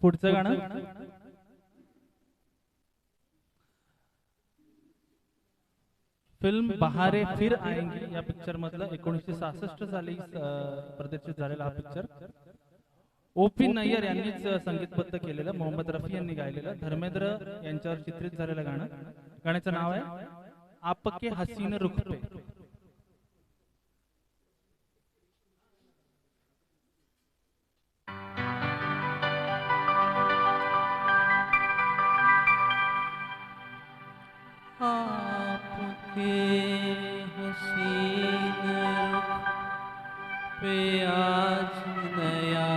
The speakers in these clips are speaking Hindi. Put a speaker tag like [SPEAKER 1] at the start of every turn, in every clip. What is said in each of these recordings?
[SPEAKER 1] पुढचं गाणं फिल्म बहारे फिर आएंगे या पिक्चर मधलं 1966 साली प्रदर्शित झालेला हा पिक्चर ओपी नय्यर यांनीच संगीतबद्ध केलेलं, मोहम्मद रफी यांनी गायलेलं, धर्मेंद्र यांच्यावर चित्रित झालेलं गाणं. गाण्याचं नाव आहे आपके हसीन रुख पे.
[SPEAKER 2] आपके हसीन रुख पे आज नया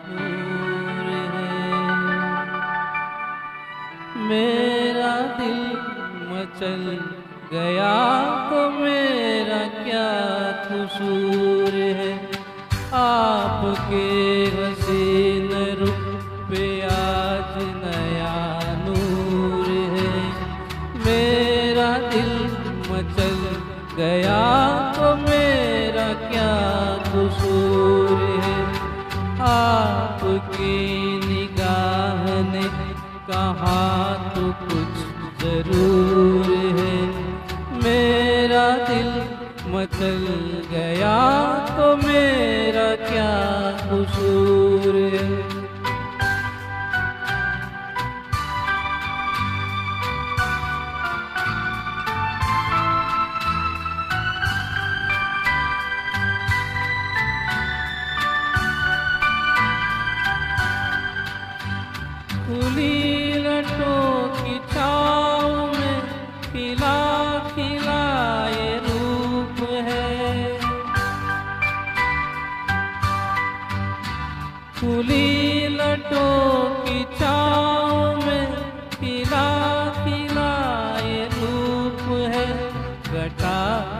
[SPEAKER 2] नूर है, मेरा दिल मचल गया तो मेरा क्या कसूर है. आपके हसीन रुख पे आज नया नूर है, मेरा दिल मचल गया तो मेरा क्या कसूर है. आपकी निगाह ने कहा तो कुछ जरूर है, मेरा दिल मचल गया तो मेरा क्या कसूर है. खुली लटों की छाँव में खिला खिला ये रूप है, खुली लटों की छाँव में खिला खिला ये रूप है. घटा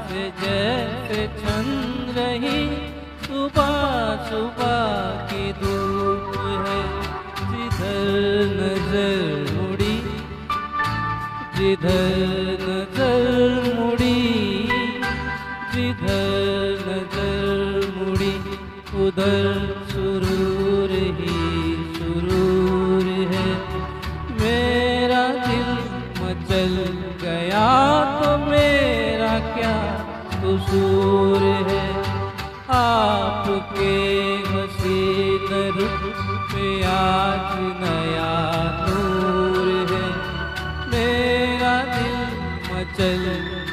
[SPEAKER 2] से जैसे छन रही सुबह सुबह की धूप है. जिधर नजर मुड़ी, जिधर नजर मुड़ी, जिधर नजर मुड़ी, उधर सुरूर ही सुरूर है. मेरा दिल मचल गया तो मेरा क्या कसूर है. आपके हसीन रुख पे आज नया नूर है, मेरा दिल मचल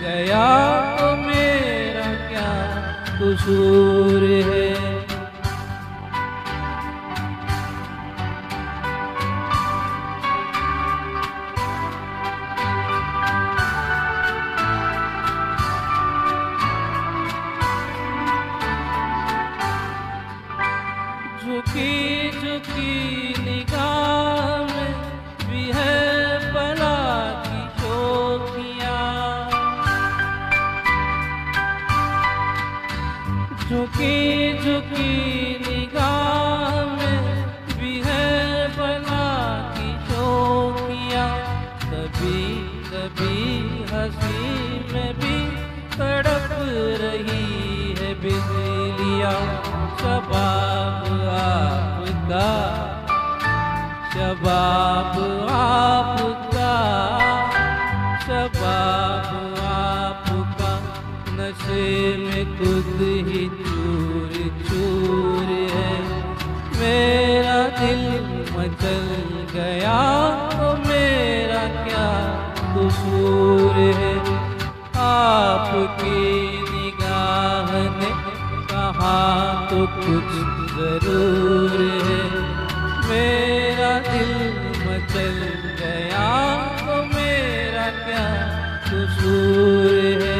[SPEAKER 2] गया तो मेरा क्या कसूर है. झुकी झुकी निगाह में भी है बला की शोखियाँ, झुकी झुकी निगाह में भी है बला की शोखियाँ. कभी कभी हंसी में भी तड़प रही है बिजलियाँ. शबाब आपका, शबाब आपका, शबाब आपका नशे में खुद ही चूर चूर है. मेरा दिल मचल गया तो मेरा क्या कसूर है. आपकी निगाह ने कहा तो कुछ जरूर है, मेरा दिल मचल गया तो मेरा क्या कसूर है.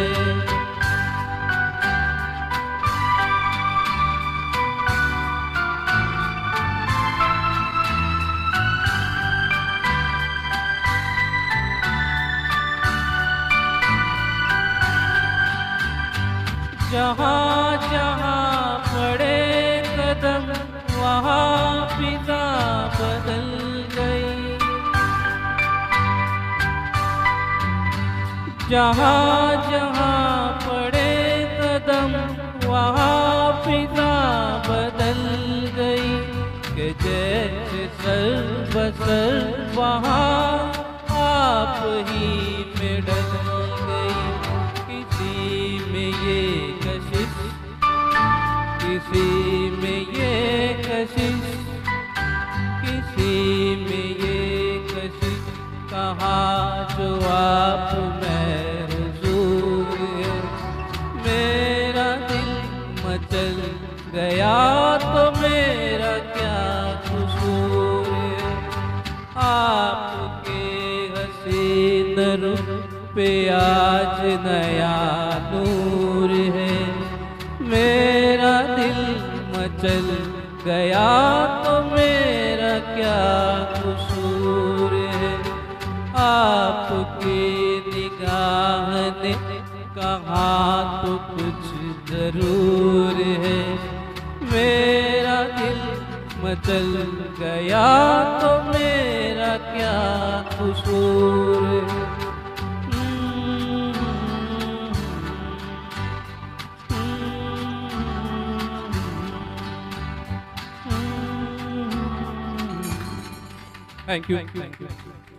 [SPEAKER 2] जहाँ जहाँ पड़े कदम वहाँ फिजा बदल गई, जहाँ जहाँ पड़े कदम वहाँ फिजा बदल गई. के जैसे सर्व वहाँ आप ही में डल गई। किसी में ये कशिश, किसी में ये कशिश, किसी में ये कशिश, कहाँ जो आप में हुजूर है। मेरा दिल मचल गया तो मेरा क्या कसूर है। आपके हसीन रूप पे आज नया नूर है। मेरा दिल मचल गया तो मेरा क्या कसूर है। आपकी निगाह ने कहा तो कुछ जरूर है। मेरा दिल मचल गया तो मेरा क्या कसूर है। Thank you.